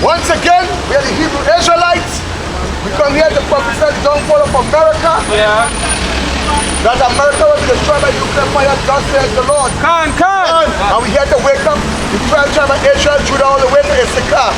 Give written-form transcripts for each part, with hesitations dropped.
Once again, we are the Hebrew Israelites. We come here to prophesy the downfall of America. Yeah. That America will be destroyed by nuclear fire, thus says the Lord. Can. And we here to wake up the 12 tribe of Israel, Judah, all the way to Issachar.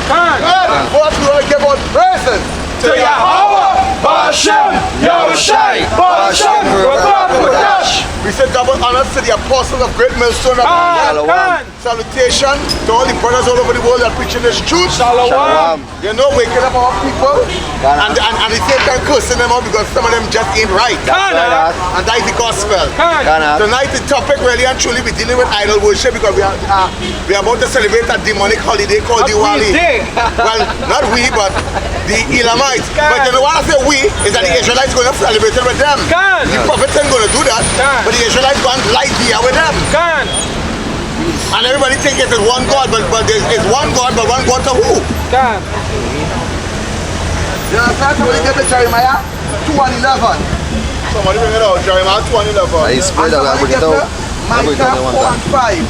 First, we want to give all praises To Yahweh, Hashem, Yahushai, Hashem, Ruach. We say double honors to the apostles of Great Millstone. Can. Salutation to all the brothers all over the world that preaching this truth. Shalom. You know, waking up our people and the same time cursing them out because some of them just ain't right. Can. And that is the gospel. Can. Tonight the topic really and truly we're dealing with idol worship because we are about to celebrate a demonic holiday called Diwali. Well, not we, but the Elamites. But you know what I say we is that the Israelites going to celebrate it with them. Can. The prophets ain't going to do that. But the Israelites going to light the air with them. Can. And everybody think it's one God, but it's one God, but one God to who? Can. You understand? Somebody get the Jeremiah 2:11. Somebody bring it out, Jeremiah 2:11. I spread that, bring it out. Micah 4:5.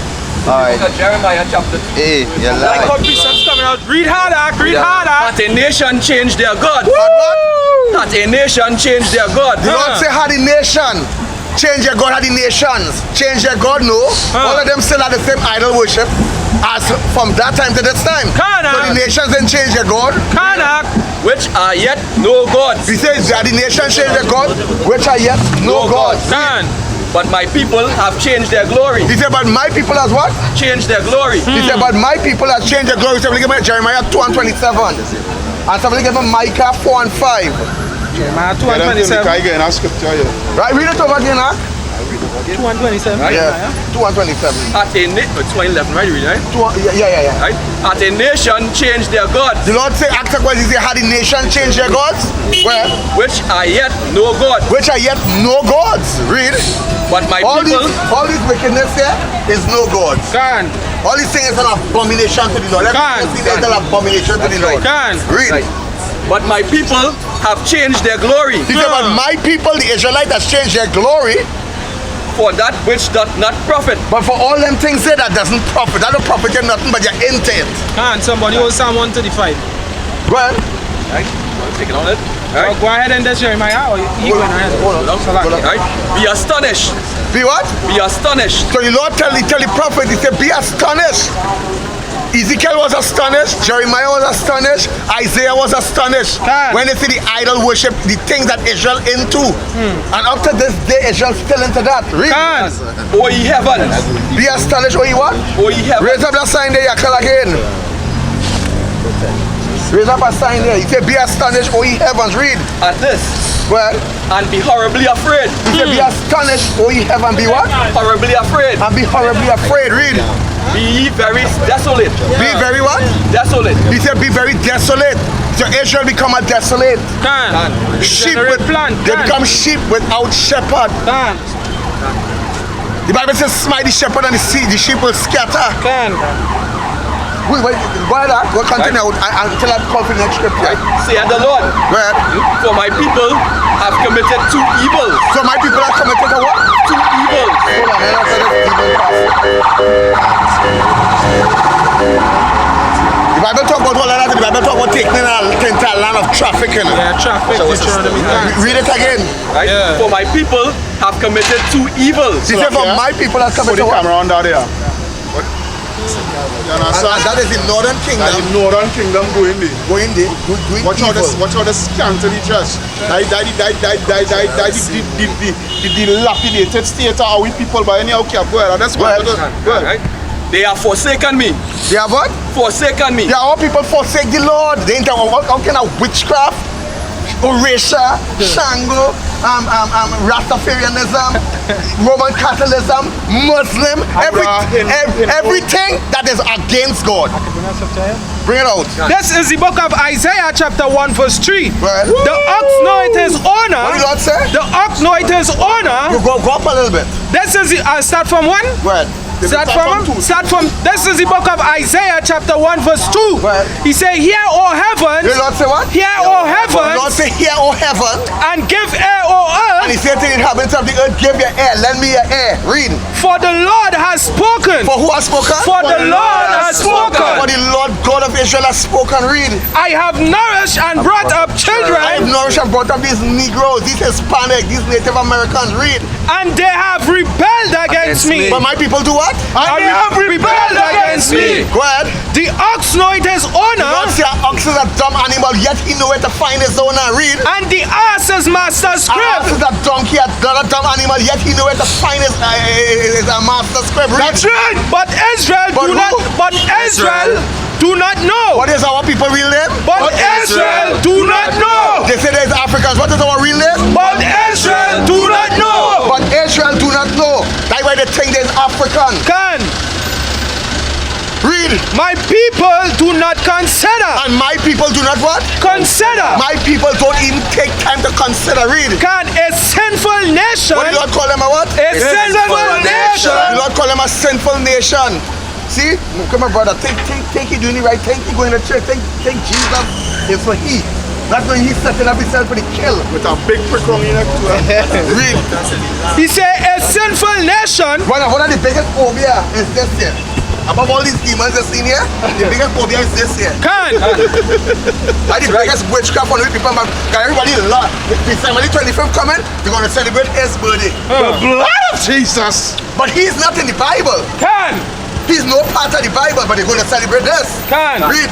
Alright. Jeremiah chapter 2. Hey, you're Like how lying. precepts coming out. Read harder. That a nation change their God. What? That a nation change their God. The Lord say how the nation change their God, how the nations change their God, no. All of them still have the same idol worship as from that time to this time. So the nations didn't change their God. Can. Which are yet no gods. He says that the nations change their God, which are yet no God. Can. But my people have changed their glory. He said, but my people has what? Changed their glory. He said, but my people has changed their glory. Somebody give me Jeremiah 2:27. And somebody give me Micah 4:5. Jeremiah 2:27. Right, read it over again, huh? 2:27. Yeah, 2:27. At a nation, 2:11, right? You read, right? Yeah. Right? At a nation change their God. The Lord say, ask the question, he say, how the nation change their gods? Well, Which are yet no God. which are yet no gods. Read. But my All people this wickedness here is no gods. Can. All these things is an abomination to the Lord. Everything is an abomination to the Lord. Can. Read. Right. But my people have changed their glory He said, but my people, the Israelites, has changed their glory. for that which doth not profit. But for all them things there that doesn't profit, that don't profit you nothing but you're into it. Can. Somebody hold Psalm 135. Well, Right? Take it on it. Right. Go ahead and that's Jeremiah. Or you going ahead. hold on. Right? Be astonished. Be what? Be astonished. So the Lord tell the prophet, he said, be astonished. Ezekiel was astonished, Jeremiah was astonished, Isaiah was astonished when they see the idol worship, the things that Israel into. And up to this day, Israel still into that. Read. Can. O ye heavens. Be astonished, or you what? O ye heavens. Raise up that sign there, Yakal again. Raise up a sign there. He said, be astonished, O ye heavens. Read. At this. Well, And be horribly afraid. he said, be astonished, O ye heavens. Be what? Horribly afraid. And be horribly afraid. Read. Be ye very desolate. Be very what? Desolate. He said, be very desolate. So Israel become a desolate. Can. Sheep Generate with, plant. they Can. become sheep without shepherd. Can. The Bible says, smite the shepherd and the sheep will scatter. Can. Wait, go ahead, we'll continue until I call for the next scripture. Right? Saith the Lord. Right. For my people have committed two evils. So my people are committed to what? Two evils. Hold on, let us let this demon pass. The Bible talk about all of that. The Bible talk about taking into a land of trafficking. Yeah, traffic. Deuteronomy. Can. Read it again. Right? Yeah. For my people have committed two evils. He said, for my people are committed to what? around out there. You And understand? that is the northern kingdom. That the northern kingdom going there. Going there, doing Watch how evil. this scantily dress. The dilapidated state of our people by any okay, go ahead. That's what Right? They have forsaken me. They have what? Forsaken me. Yeah, all people forsake the Lord. They ain't what kind of witchcraft, Orisha, Shango, Rastafarianism, Roman Catholicism, Muslim, everything that is against God. Bring it out. This is the book of Isaiah chapter 1 verse 3. Right. The ox knoweth his honor. What did God say? The ox knoweth his honor. You go up a little bit. This is, start from 1. Right. Start from, this is the book of Isaiah chapter 1 verse 2. Right. He say, hear, O heavens. The Lord say what? Hear, O The heavens. Lord say, hear, O heaven. And give ear, O And he earth. said to the inhabitants of the earth, give your ear, lend me your ear. Read. For the Lord has spoken. For who has spoken? For the Lord has For spoken. the Lord God of Israel has spoken. Read. I have nourished and brought up I have children, nourished and brought up these Negroes, these Hispanic, these Native Americans. Read. and they have rebelled against me. But my people do what? And they have rebelled against me. Go ahead. The ox knoweth his owner, God say an ox is a dumb animal, yet he know where to find his owner. Read. and the ass is master's An ox scrip. is a donkey, not a dumb animal, yet he know where to find his master's script. Read. That's right. But Israel But do not. who? But Israel do not know. What is our people real name? But Israel do not know. They say there's Africans. What is our real name? But Israel do not know. But Israel do not know. That's why they think there's African. Can Read. my people do not consider? And my people do not what? Consider. My people don't even take time to consider. Read. Can a sinful nation? What did Lord call them a what? A sinful The nation. Lord call them a sinful nation. See? Come on, brother. Think he doing the right thing. He going to church. Think Jesus is for he. That's when he's setting up himself for the kill. With a big prick on your neck too. Read. He say a sinful nation. One of the biggest phobia is this here. Above all these demons that's in here, the biggest phobia is this here. Can Like the biggest witchcraft on the people, but everybody love. December 25th coming, we're going to celebrate his birthday. The blood of Jesus. But he's not in the Bible. can He's no part of the Bible, but they're going to celebrate this. can. Read.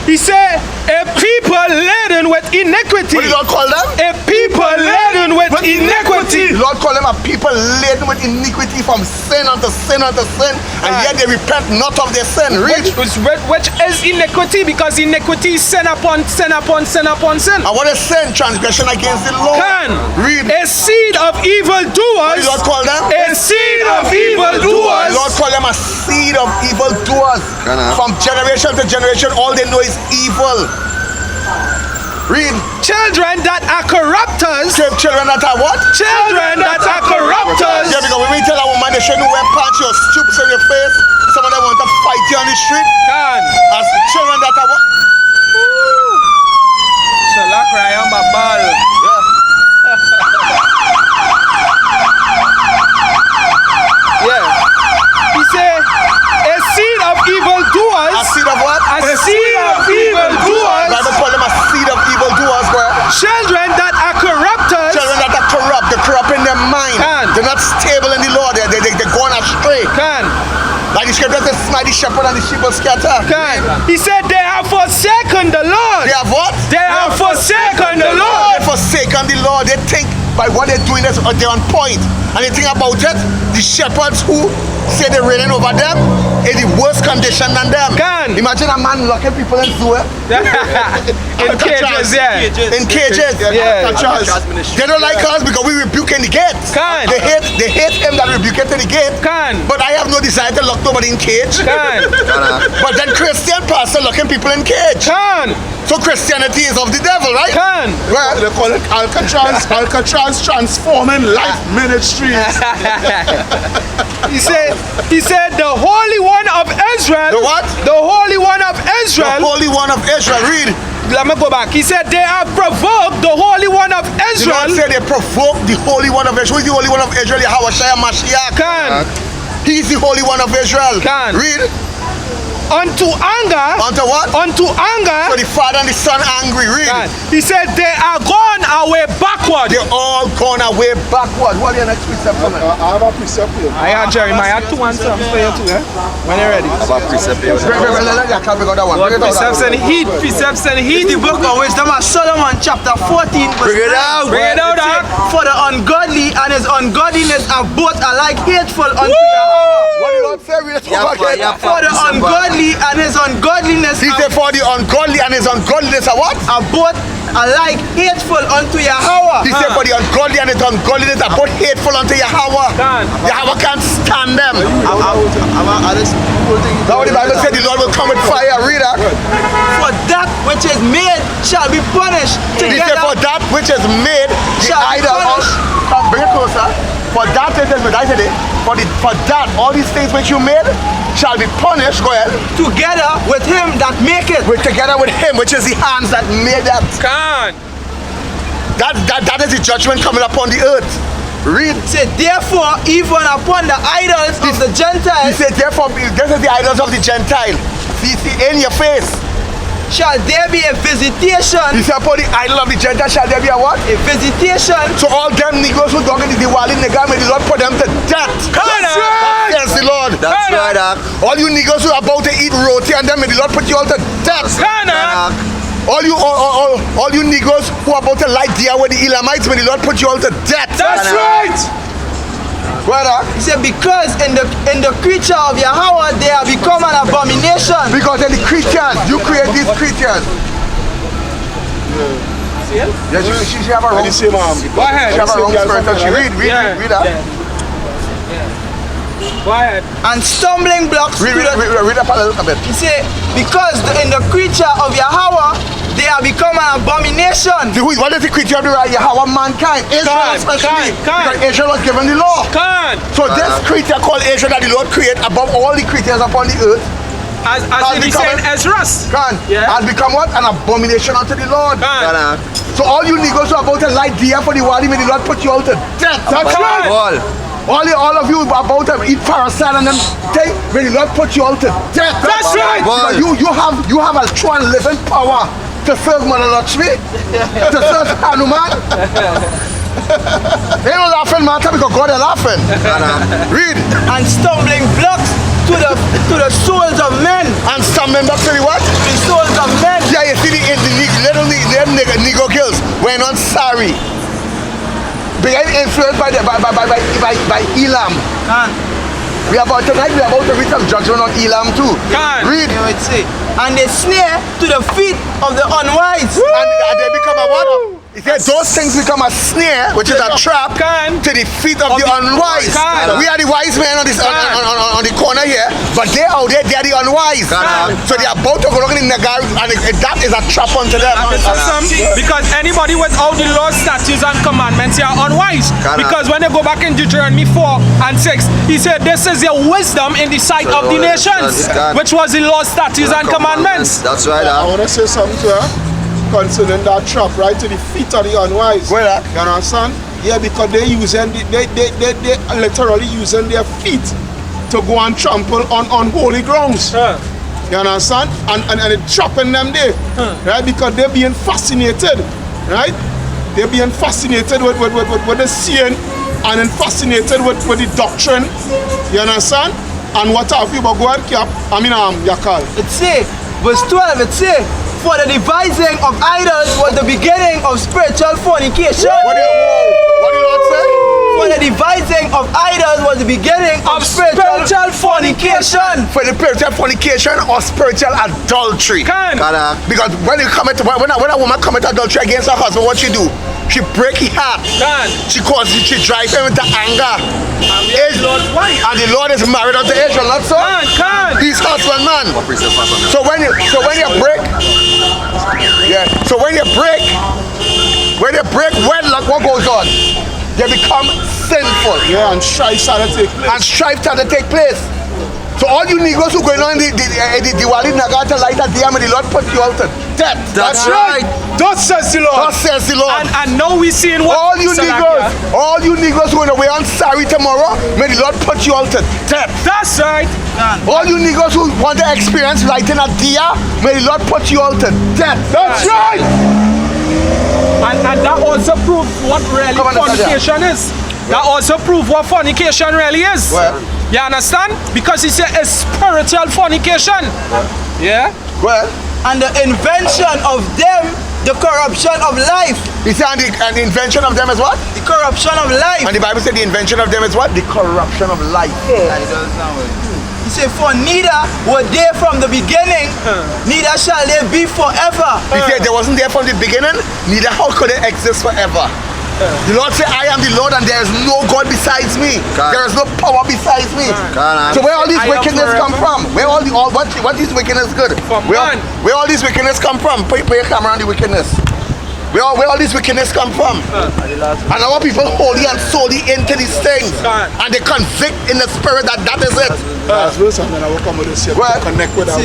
He say a people laden with iniquity. What did the Lord call them? A people laden with iniquity. The Lord call them a people laden with iniquity from sin unto sin unto sin, and yet they repent not of their sin. Read. Which is iniquity, because iniquity is sin upon sin upon sin upon sin. And what is sin? Transgression against the law. Can Read. a seed of What did evildoers, the Lord call them? a seed of The evildoers, Lord call them a seed of evildoers. From generation to generation, all they know is evil. Read. children that are corrupters, Children that are what? children that are corrupters. Yeah, because when we tell a woman they shouldn't wear pants, you're stupid in your face. Some of them want to fight you on the street. Can As children that are what? Shalak Ryan Babal. Yeah. Yeah. He say a seed of evildoers. A seed of what? A seed of evildoers. Bible call them a seed of evildoers, bro. Children that are corrupters. Children that are corrupt, they're corrupt in their mind. Can. They're not stable in the Lord. They're going astray. Can Like the scripture says, smite the shepherd and the sheep will scatter. can. He said they have forsaken the Lord. They have what? They have forsaken the They Lord. forsaken the Lord. They think by what they're doing is they're on point. And they think about it, the shepherds who say they're reigning over them in the worst condition than them. Can. Imagine a man locking people in zoo. In cages, yeah. In cages. Yeah. They don't like us because we rebuke in the gates. Can. They hate him that rebuke it in the gate. Can. But I have no desire to lock nobody in cage. Can. But then Christian pastor locking people in cage. Can. So Christianity is of the devil, right? Can. Well, They call it Alcatraz Transforming Life Ministries. He said the Holy One of Israel. The what? The Holy One of the Israel. Holy One of Israel. Read. Let me go back. He said they have provoked the Holy One of The Lord Israel. said they provoked the Holy One of Israel. Who is the Holy One of Israel? Yahweh Shai Mashiach. Can. He's the Holy One of Israel. Can. Read. Unto anger. Unto what? Unto anger. So the Father and the Son angry. Read. Can. He said they are gone away backward. They're all gone away backward. What are your next precept coming? I have a precept here. I had Jeremiah 2 and some for you too, eh? When you're ready. Let I can't bring out that one. Bring it out. Precepts and heat. Precepts and heat. The book of wisdom of Solomon chapter 14 verse 9. Bring it out, It Doc. said, for the ungodly and his ungodliness are both alike hateful unto Yahweh. What did the Lord say? Read it over again. For the ungodly and his ungodliness He said for the ungodly and his ungodliness are what? are both alike hateful unto Yahweh. He said for the ungodly and his ungodliness are both hateful unto Yahweh. Can. Yahweh can't stand them. That's That's what the Bible said. The Lord will come with fire. Read that. For that which is made shall be punished He said together. for that which is made, the Shall be idol. punished. Come, bring it closer. For that, for that, all these things which you made shall be punished. Go ahead. Together with him that make it. Together with him, which is the hands that made that. Can. That is the judgment coming upon the earth. Read. Say, therefore, even upon the idols of the He Gentiles said, therefore, this is the idols of the Gentile. See, in your face. shall there be a visitation. He said, upon the idol of the Gentile shall there be a what? A visitation. So all them Negroes who dug in the Diwali Nega, may the Lord put them to death. That's right. Yes, the Lord. That's right, All you Negroes who are about to eat roti and them, may the Lord put you all to death. Kana. All you Negroes who are about to light deer with the Elamites, may the Lord put you all to death. That's right. Brother, He said, because in the creature of Yahweh they have become an abomination. because they're the creatures, you create these creatures. Yes, she have a wrong. And the same Go ahead. She have a wrong spirit. She read that. Go ahead. And stumbling blocks. Read up a little bit. He said, because in the creature of Yahweh they have become an abomination. What is the creature of the right? Yahweh, mankind. Israel especially. Because Israel was given the law. Can. So this creature called Israel that the Lord created above all the creatures upon the earth As he said, Ezra's. has become what? An abomination unto the Lord. Can. So all you Negroes who are about to light deer for the Wadi, may the Lord put you all to death. That's right. All of you are about to eat parasite and then take, may the Lord put you all to death. That's right. Because you have a true and living power to serve Mother Lakshmi, to serve Hanuman. They don't laughing, matter, because God is laughing. Read. And stumbling blocks to the souls of men. And stumbling back to the what? The souls of men. Yeah, you see the little Negro girls wearing on sari. Being influenced by Elam. Tonight we are about to read some judgment on Elam too. Read. You would say, and they snare to the feet of the unwise. And they become a what? He said those things become a snare, which is a trap to the feet of the unwise. We are the wise men on the corner here, but they out there, they are the unwise. So they are about to go down in the Nagar, and that is a trap unto them. Because anybody without the law, statutes, and commandments, they are unwise. Because when they go back in Deuteronomy 4 and 6, he said, this is your wisdom in the sight of the nations, which was the law, statutes, and commandments. That's right. I want to say something to her concerning that trap right to the feet of the unwise. Where that? You understand? Yeah, because they literally using their feet to go and trample on unholy grounds. You understand? And it's trapping them there. Right? Because they're being fascinated. Right? They're being fascinated with the seeing and then fascinated with the doctrine. You understand? And what have you but go ahead, Cap? Yakal. It say, verse 12, it say, for the devising of idols was the beginning of spiritual fornication. What did the Lord say? For the devising of idols was the beginning of spiritual fornication. For the spiritual fornication or spiritual adultery. Because when a woman commits adultery against her husband, what she do? She break his heart. She drives him into anger. And the Lord is married unto Israel, not so? He's husband man. So when you break, wedlock, what goes on? They become sinful. Yeah, and strife started to take place. So all you Negroes who going on the Diwali Nagata light at the may the Lord put you out to death. That's right. Thus says the Lord. Thus says the Lord. And now we seeing what all you Negroes who are away on sorry tomorrow, may the Lord put you all to death. That's right. All you Negroes who want to experience lighting a dia, may the Lord put you all to death. That's right. And that also proves what really fornication is. That also proves what fornication really is. Well, you understand? Because he said it's spiritual fornication. Yeah? Well, and the invention of them, the corruption of life. He said, and the invention of them is what? The corruption of life. And the Bible said the invention of them is what? The corruption of life. He said, for neither were they from the beginning, neither shall they be forever. He said they wasn't there from the beginning, neither how could they exist forever. The Lord said, I am the Lord and there is no God besides me. There is no power besides me. So where all these wickedness come from? Where all what these wickedness good? Where all these wickedness come from? Put your camera on the wickedness. Where all this wickedness come from? And our people wholly and solely into these things. And they convict in the spirit that is it. Last verse, and then I will come with this here to connect with them.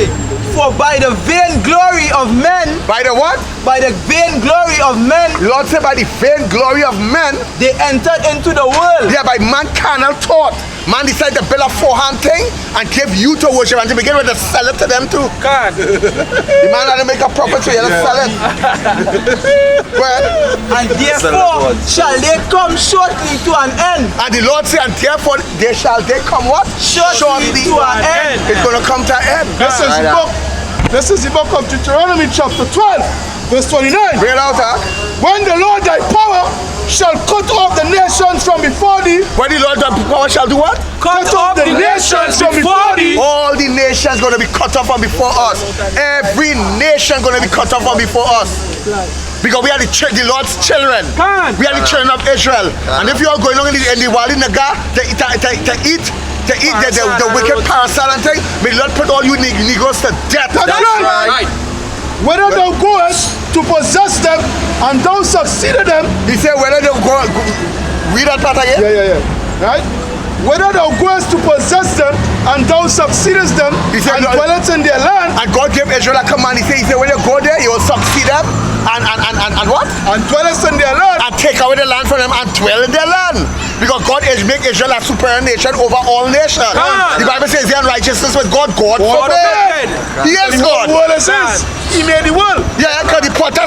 For by the vain glory of men, By the what? by the vain glory of men, Lord said by the vain glory of men. they entered into the world. Yeah, by man carnal thought. Man decided to build a forehand thing and give you to worship and to begin with to sell it to them too. God. The man had to make a profit so he had to sell it. Well, And therefore shall they come shortly to an end. and the Lord said, and therefore they come what? Shortly to an end. It's gonna come to an end. This is the book of Deuteronomy chapter 12, verse 29. Bring it out, huh? When the Lord thy power shall cut off the nations from before thee, When the Lord of power shall do what? Cut off the nations before thee. All the nations gonna be cut off from before us. Every nation gonna be cut off from before us. Because we are the Lord's children. God. We are the children of Israel. And if you are going on in the Wali Naga to eat the wicked parasite and thing, may the Lord put all you Negroes to death. That's right. Whether thou goest to possess them and thou succeeded them. He said whether they go read that part again? Yeah. Right? Whether thou goest to possess them and thou succeedest them He said, and Lord- dwellest in their land And God gave Israel a command. He said when you go there, you will succeed them and what? and dwellest in their land. And take away the land from them and dwell in their land. Because God is make Israel a superior nation over all nations. God. The Bible says he had righteousness with God forbid. Yes, God. The world says he made the world. Yeah, because the potter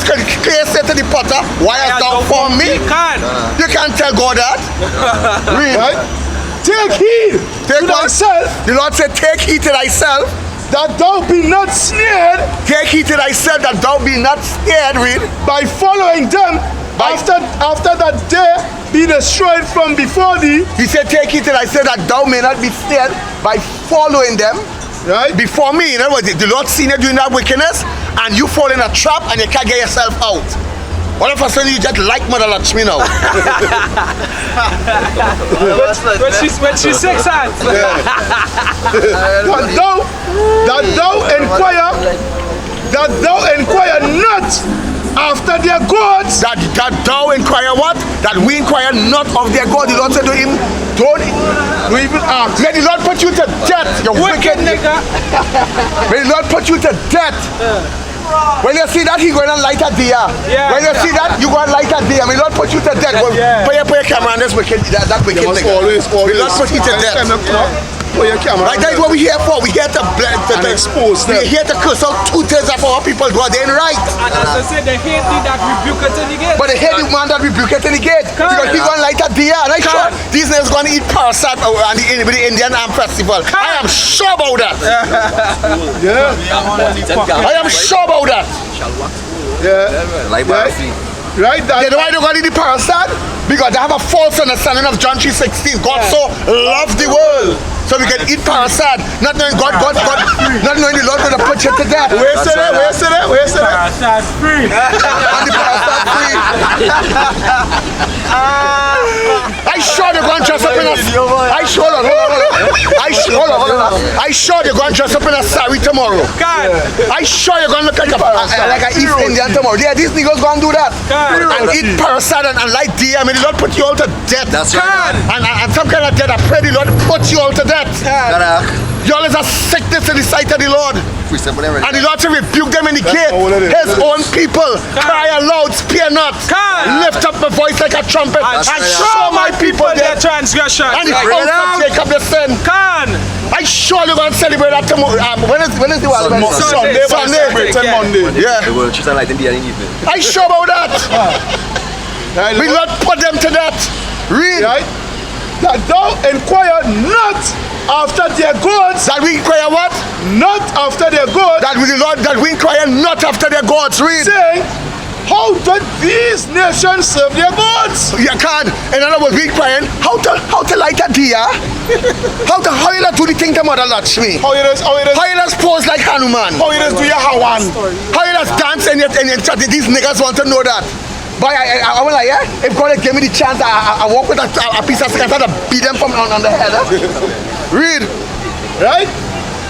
clay said to the potter, why hast thou formed me? God. You can't tell God that. Read. Right? Take heed Take to what? thyself The Lord said, take heed to thyself. that thou be not snared Take heed to thyself that thou be not scared. Read. by following them after that they be destroyed from before thee. He said, take heed to thyself that thou may not be scared by following them. Right? Before me, in other words, the Lord seen you doing that wickedness and you fall in a trap and you can't get yourself out. All of a sudden you just like Mother Lakshmi now. When she's 6 hands. that thou inquire not after their gods. that thou inquire what? That we inquire not of their God. The Lord said to him, don't even ask. May the Lord put you to death, you wicked nigga. May the Lord put you to death. When you see that, he going to light a dia. Yeah. When you see that, you going to light a dia. May the Lord put you to death. Put your camera on this wicked, that wicked You must nigga. always May the Lord put you to death. Put your camera Like that is what we're here for. We're here to expose them. We're here to curse out 2/3 of our people. God, they ain't right. And as I said, they hate thee that rebuke it in the gate. But they hate the man that rebuke it in the gate. Because he going to light a dia. And I'm sure these niggas going to eat parasite on the Indian Arm Festival. I am sure about that. I am sure about that. Right? You know why they going to eat the parasite? Because they have a false understanding of John 3:16. God so loved the world. So we can eat parasite. Not knowing God, not knowing the Lord going to put you to death. Where's it? That's free. And the parasite free. I sure they're going to dress up in a... I sure they're going to dress up in a sari tomorrow. God. I sure you're going to look like an East Indian tomorrow. Yeah, these niggas going to do that. And eat parasite and light deer. I mean, the Lord put you all to death. That's right. And some kind of death. I pray the Lord put you all to death. Y'all is a sickness in the sight of the Lord. And the Lord to rebuke them in the gate. His own people cry aloud, spare not. Lift up my voice like a trumpet and show my people their their transgression. and the house of Jacob the sin. I sure you're going to celebrate that tomorrow. When is the one? Sunday. Monday. Yeah. I sure about that. We not put them to death. Read. Right? That thou inquire not after their gods. That we inquire what? Not after their gods. That we inquire not after their gods. Read. Saying, how do these nations serve their gods? You can't. In other words, we inquiring how to light a dia. How you do the thing to Mother Lakshmi. How it is Pose like Hanuman. do your Hawan? How you dance and these niggas want to know that. But I was like, yeah, if God gave me the chance, I walk with a piece of stick and try to beat them from on the head. Read. Right?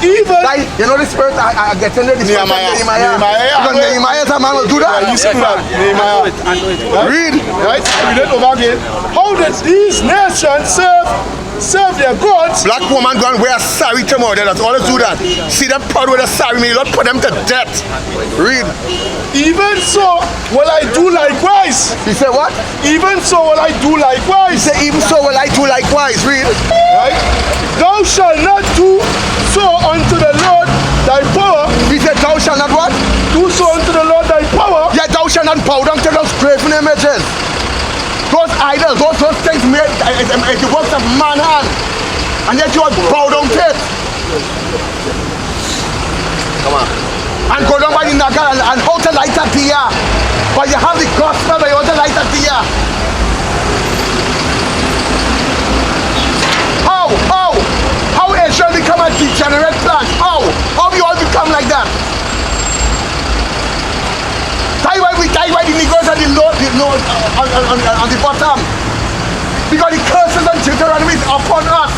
Even Like, you know the spirit I get in there, the spirit of Nehemiah. Because Nehemiah is a man will do that. you see that Nehemiah. Right? Read. Right? Read it over again. How did these nations serve their gods? Black woman gonna wear a sari tomorrow. That's all do that. See them proud with a sari, may Lord put them to death. Read. Even so will I do likewise. He said what? Even so will I do He likewise. said even so will I do likewise. Read. Right? Thou shalt not do so unto the Lord thy power. He said thou shalt not what? Do so unto the Lord thy power. Yeah, thou shalt not bow down to those graven images. Those idols, those things made it's the works of man hand. And yet you are bow down to it. Come on. And go down by the Naga and how to light a diya. But you have the gospel, but you want to light a diya. How Israel become a degenerate plant? How you all become like that? Die why the Negroes and the Lord on the bottom. Because the curses and Deuteronomy is upon us.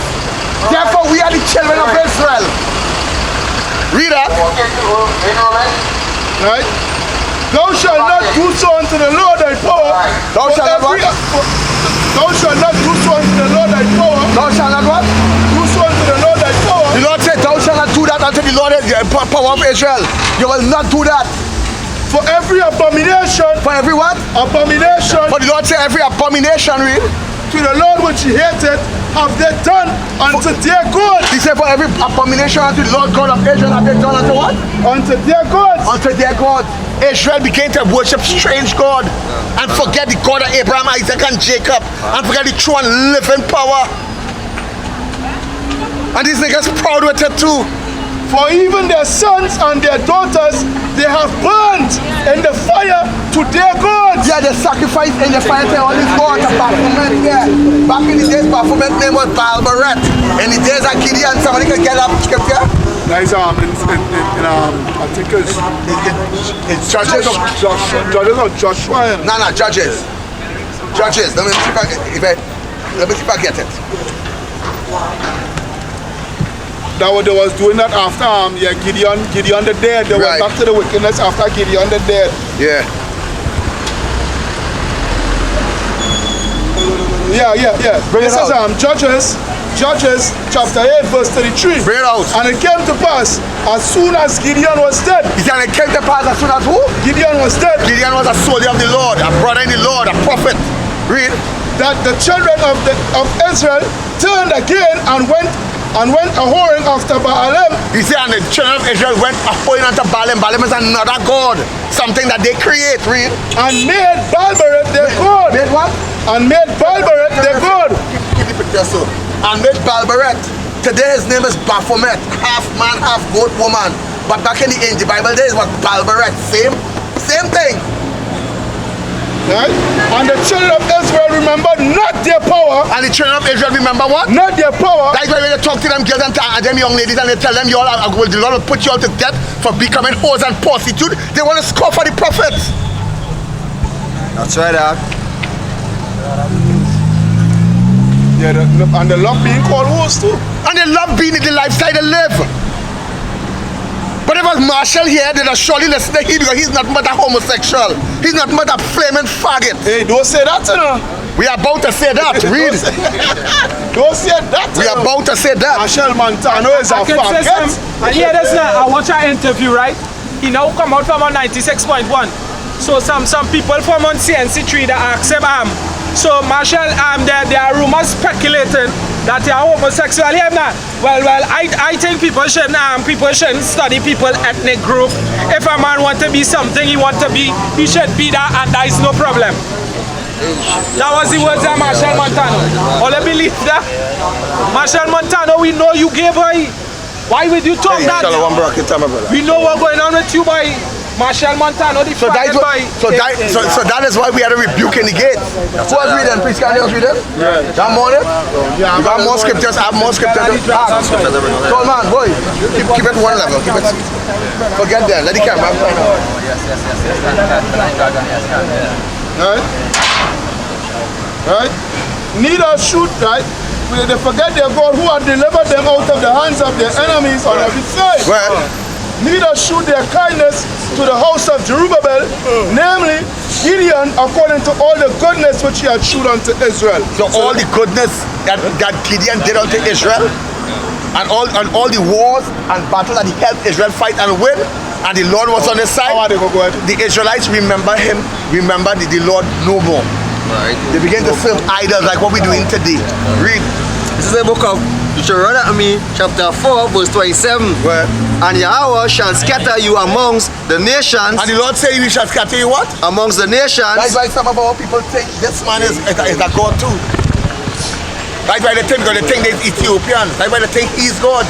Therefore we are the children of Israel. Read that. Right? Thou shalt not do so unto the Lord thy power. Thou shalt not what? Thou shalt not do so unto the Lord thy power. Thou shalt not what? Do so unto the Lord thy power. The Lord said, thou shalt not do that unto the Lord power of Israel. You will not do that. For every abomination. For every what? Abomination. For the Lord said every abomination, read. To the Lord which he hated have they done unto their gods. He said for every abomination unto the Lord God of Israel have they done unto what? Unto their gods. Unto their God. Israel began to worship strange God and forget the God of Abraham, Isaac and Jacob and forget the true and living power. And these niggas proud with it too. For even their sons and their daughters they have burnt in the fire to their gods. Yeah, they sacrifice in the fire to all these gods of Baphomet. Yeah. Back in the days, Baphomet name was Balbaret. In the days of Gideon, somebody can get up scripture. That is I think It's Judges. Judges or Joshua. No, Judges. Judges. Let me see if I get it. That they was doing that after Gideon the dead. They Right. went back to the wickedness after Gideon the dead. Yeah. Yeah. Bring it This is out. Judges chapter 8 verse 33. Bring it out. And it came to pass as soon as Gideon was dead. He said, it came to pass as soon as who? Gideon was dead. Gideon was a soldier of the Lord, a brother in the Lord, a prophet. Read. That the children of Israel turned again and went a whoring after Baalim. He said, and the children of Israel went a whoring unto Baalim. Baalim is another god, something that they create. Read. And made Baalbereth their god. Made what? And made Baalbereth their god. Keep the picture so. And made Balbaret. Today his name is Baphomet, half man, half goat woman. But back in the Bible days was Balbaret. Same thing. Right? And the children of Israel remembered not their power. And the children of Israel remember what? Not their power. That's why when they talk to them girls and them young ladies and they tell them, the Lord will put you all to death for becoming whores and prostitute, they want to scoff at the prophets. That's right, Doc. Yeah, and they love being called whores too. And they love being in the lifestyle they live. But if it was Marshall here, they'd surely listen to him because he's nothing but a homosexual. He's nothing but a flaming faggot. Hey, don't say that, you know. We are about to say that. Read. Don't say that. We are about to say that. Marshall Montano is a I can say faggot. and here this now, I watch our interview, right? He now come out from on 96.1. So some people from on CNC3 that ask him, so Marshall, there are rumors speculating that you are homosexual here now. Well, I think people shouldn't study people ethnic group. If a man want to be something he want to be, he should be that, and that is no problem. That was the words of Marshall Montano. All I believe that. Marshall Montano, we know you gay boy. Why would you talk that? We know what's going on with you, boy. Marshall Montano, the faggot boy. So that is why we had a rebuke in the gate. Who was reading? Please can you read it? Yeah. You have more it? Yeah. You got more scriptures? I have more scriptures. So man, boy, keep it one level. Keep it. Forget that. Let the camera. Right? Neither should, right? they forget their God who had delivered them out of the hands of their enemies on every side. Well, Neither shewed their kindness to the house of Jerubbaal, namely Gideon, according to all the goodness which he had shewed unto Israel. so all the goodness that Gideon did unto Israel, and all the wars and battles that he helped Israel fight and win, and the Lord was on his side. How are they going to go ahead? The Israelites remember him, remember the Lord no more. Right. They begin to serve idols like what we're doing today. Read. This is the book of Deuteronomy, chapter 4, verse 27. Well, And Yahweh shall scatter you amongst the nations. and the Lord say we shall scatter you what? Amongst the nations. That's why some of our people think this man is a God too. That's why they think, because they think they're Ethiopian. That's why they think he's God.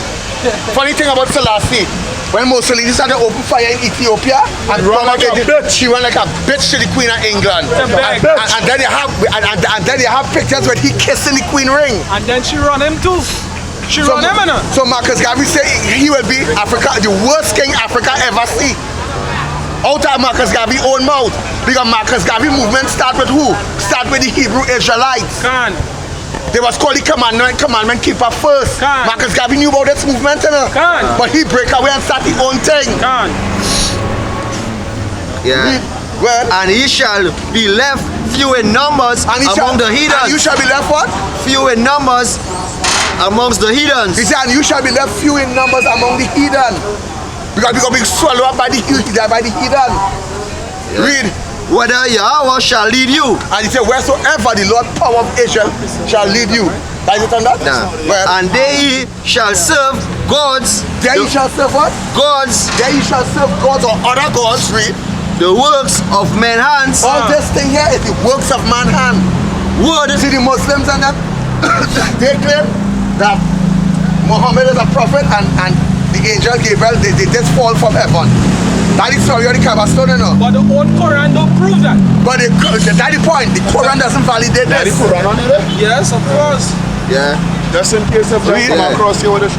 Funny thing about Selassie, when Mussolini started open fire in Ethiopia and run like a bitch. She ran like a bitch to the Queen of England. beg. And then they have pictures where he kissing the Queen ring. And then she run him too. She run him in her. So Marcus Garvey say he will be Africa, the worst king Africa ever see. Out of Marcus Garvey's own mouth. Because Marcus Garvey movement start with who? Start with the Hebrew Israelites. Can. They was called the commandment keeper first. Can. Marcus Garvey knew about this movement, you know? Can. But he break away and start his own thing. Can. Yeah. Well, And he shall be left few in numbers and he among the and you heathens. shall be left what? Few in numbers amongst the heathens. He said, and you shall be left few in numbers among the heathen. Because we going to be swallowed up by the heathen. Read. Whether Yahweh shall lead you. And he said, wheresoever the Lord power of Israel shall lead you. That is it on that? Nah. Well, And they shall serve gods. there you shall serve what? Gods, There you shall serve gods or other gods. Read. the works of men's hands. All this thing here is the works of man's hand. Wood. See the Muslims and them, they claim that Muhammad is a prophet and the angel Gabriel, they just fall from heaven. That is story of the Kaaba stone, you know. But the old Quran don't prove that. But that's the point. The Quran doesn't validate The this. Quran on it? Yes, of course. Yeah. Just in case if they come Yeah. across here with it.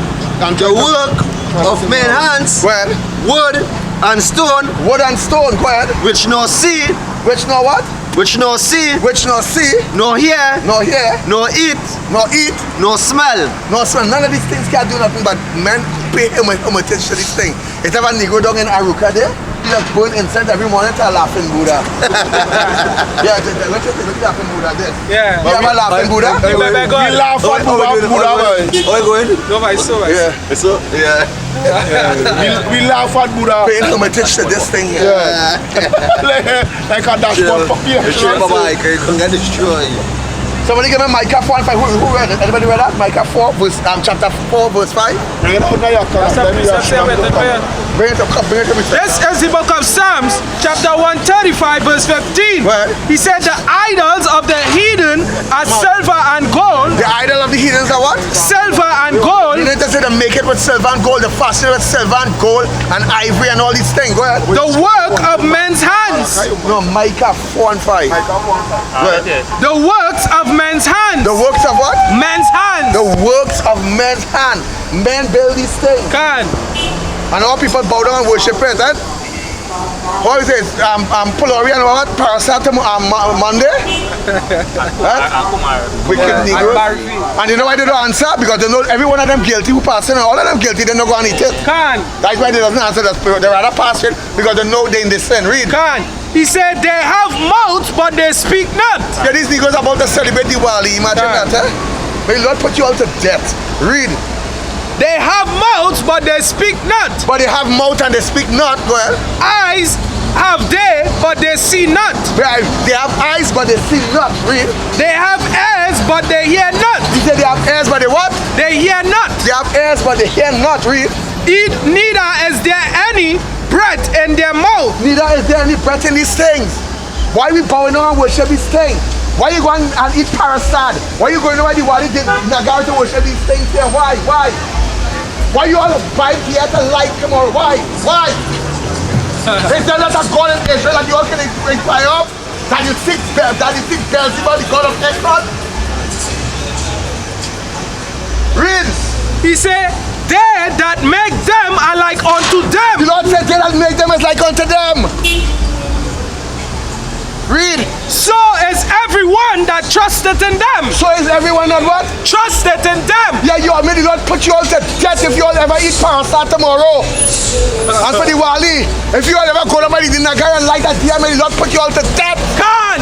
The work of men's hands. Well, Wood and stone, wood and stone, go ahead. which nor see, Which no what? which nor see, Which no see, nor hear, no hear, nor eat, no eat, nor smell. no smell. None of these things can do nothing but men pay homage to this thing. If ever Negro down in Aruka there, he just burn incense every morning to a laughing Buddha. Yeah, look at the laughing Buddha there. Yeah. You have a laughing Buddha? You better go We ahead. laugh at Buddha, boy. Oh, go ahead. Go by so much. Yeah. So, yeah. We laugh at Buddha. Paying homage to this thing here. Like a dashboard for Bye-bye, can get destroyed. Somebody give me Micah 4 and 5. Who read it? Anybody read that? Micah 4, chapter 4, verse 5. Bring it out now, you can. Let me just Say with it, man. Bring it up, come, bring it to me. This is the book of Psalms, chapter 135, verse 15. What? He said the idols of the heathen are silver and gold. The idol of the heathens are what? Silver and gold. You need to say to make it with silver and gold. The fashion with silver and gold and ivory and all these things. Go ahead. The work of men's hands. No, Micah 4 and 5. Well, The works of men's hands. the works of what? Men's hands. The works of men's hand. Men build these things. Can. And all people bow down and worship it. Eh? What is it? Polori and what? Parasat Monday? Wicked Negro. And you know why they don't answer? Because they know every one of them guilty who pass it, and all of them guilty, they don't go and eat it. Can. That's why they doesn't answer the spirit. They rather pass it because they know they in the sin. Read. Can. He said they have mouths but they speak not. Yeah, these niggas about to celebrate Diwali. Imagine Right. that, eh? May Lord put you all to death. Read. They have mouths but they speak not. But they have mouth and they speak not. Well, Eyes have they but they see not. they have eyes but they see not. Read. They have ears but they hear not. He said they have ears but they what? They hear not. They have ears but they hear not. Read. Neither is there any breath in their mouth. Neither is there any breath in these things. Why we bowing down and worship these things? Why you going and eat parasad? Why you going to Diwali Nagar to worship these things here? Why? Why? Why you all buy theater light tomorrow? Why? Why? Is there not a God in Israel that you all can inquire of? That you seek Beelzebub, the God of Ekron? Read. He said, they that make them are like unto The them. Lord said they that make them is like unto them. Read. So is everyone that trusted in them. So is everyone not what? Trusted in them. Yeah, you may the Lord put you all to death if you all ever eat pasta tomorrow. And for the Wali, if you all ever go to the Nagar and light that deer, may the Lord put you all to death. Khan.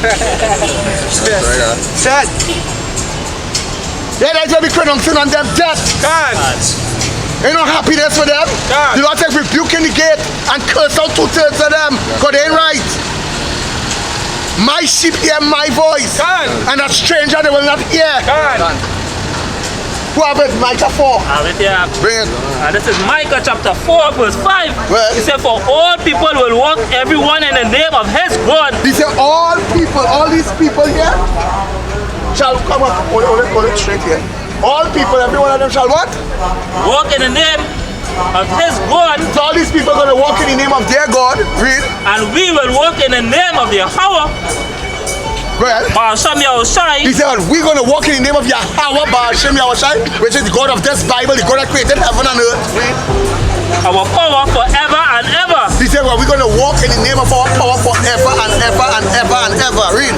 Dead. Yeah, that's why we pronouncing on them death. Khan. Ain't no happiness for them. God. The Lord says rebuke in the gate and curse out 2/3 of them. Because they ain't right. My sheep hear my voice. God. And a stranger they will not hear. Khan. Who have it? Micah 4. Bring it. This is Micah chapter 4 verse 5. Well, He said, for all people will walk everyone in the name of his God. he said all people, all these people here shall come up. Hold it straight here. All people, every one of them shall what? Walk in the name of his God. So all these people are going to walk in the name of their God. Read. And we will walk in the name of Yahweh. Well, Ba'asham Yahushai. he said we're going to walk in the name of Yahweh, Ba'ashem Yahushai, which is the God of this Bible, the God that created heaven and earth. Read. Our power forever and ever. He said, well, we're going to walk in the name of our power forever and ever and ever and ever. Read.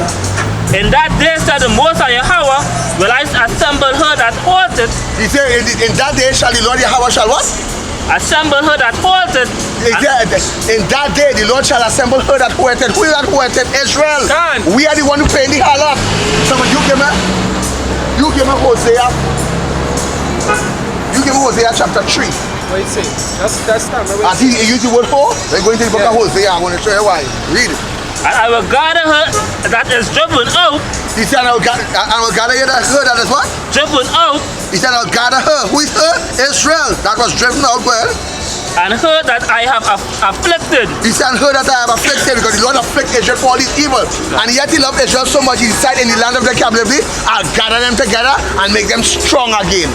In that day said the Most High Yahweh, will I assemble her that halted. He said, in that day shall the Lord Yahweh shall what? Assemble her that halted. He said, in that day the Lord shall assemble her that halted. Who is that halted? Israel. God. We are the one who paying the halak. So you give me Hosea. You give me Hosea chapter 3. What you say? That's time. As he used the word for, we're going to the book of Hosea. I'm going to show you why. Read it. And I will gather her that is driven out. He said, I will gather her that is what? Driven out. He said, I'll gather her. Who is her? Israel. That was driven out well. And her that I have afflicted. He said, her that I have afflicted, because the Lord afflicted Israel for all his evil. And yet he loved Israel so much, he decided in the land of their captivity, I'll gather them together and make them strong again.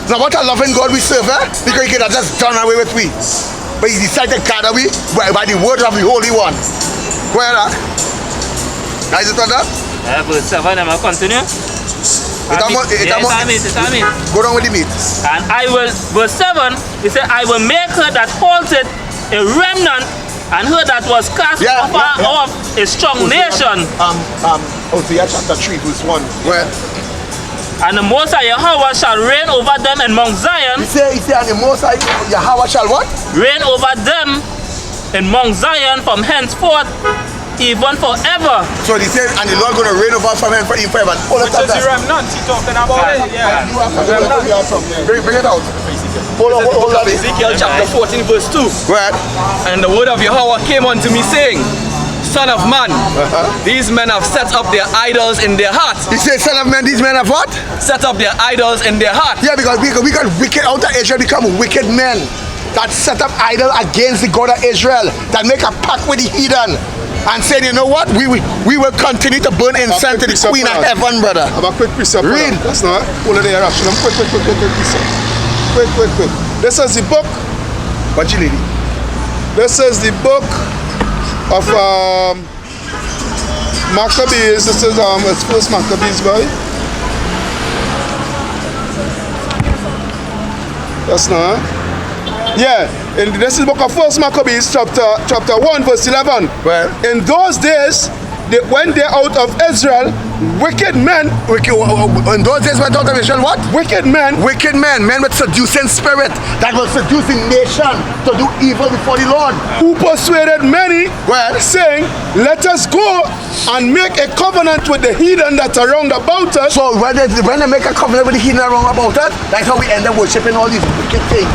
Now what a loving God we serve, eh? Because he could have just done away with we. But he decided to gather we by the word of the Holy One. Where that? Is it on that? Verse 7, I'm going to continue. Go Go down with the meat. And I will, verse 7, he said, I will make her that halted a remnant, and her that was cast off a strong nation. Hosea chapter 3 verse 1. Where? And the Most High Yahweh shall reign over them in Mount Zion. He said, and the Most High Yahweh shall what? Reign over them in Mount Zion from henceforth, even forever. So he said, and the Lord going to reign over us from him forever. Which is the remnant he talking about it. Yeah. Bring it out. Hold on. Ezekiel chapter 14 verse 2. Right. And the word of Yahweh came unto me saying, Son of man, these men have set up their idols in their hearts. He said, son of man, these men have what? Set up their idols in their hearts. Yeah, because we got wicked out of Israel become wicked men that set up idol against the God of Israel, that make a pact with the heathen and saying, you know what, we will continue to burn incense to the Queen of Heaven, brother. I have a quick precept. Read. That's not all of the eruption. Quick precept. Quick. This is the book. What you lady? This is the book of Maccabees. This is it's first Maccabees, boy. That's not. Yeah, and this is the book of First Maccabees, chapter 1, verse 11. Well, in those days, when they're out of Israel, wicked men. In those days went out of Israel, what? Wicked men with seducing spirit that was seducing nation to do evil before the Lord. Who persuaded many, saying, let us go and make a covenant with the heathen that's around about us. So when they make a covenant with the heathen around about us, that's how we end up worshiping all these wicked things.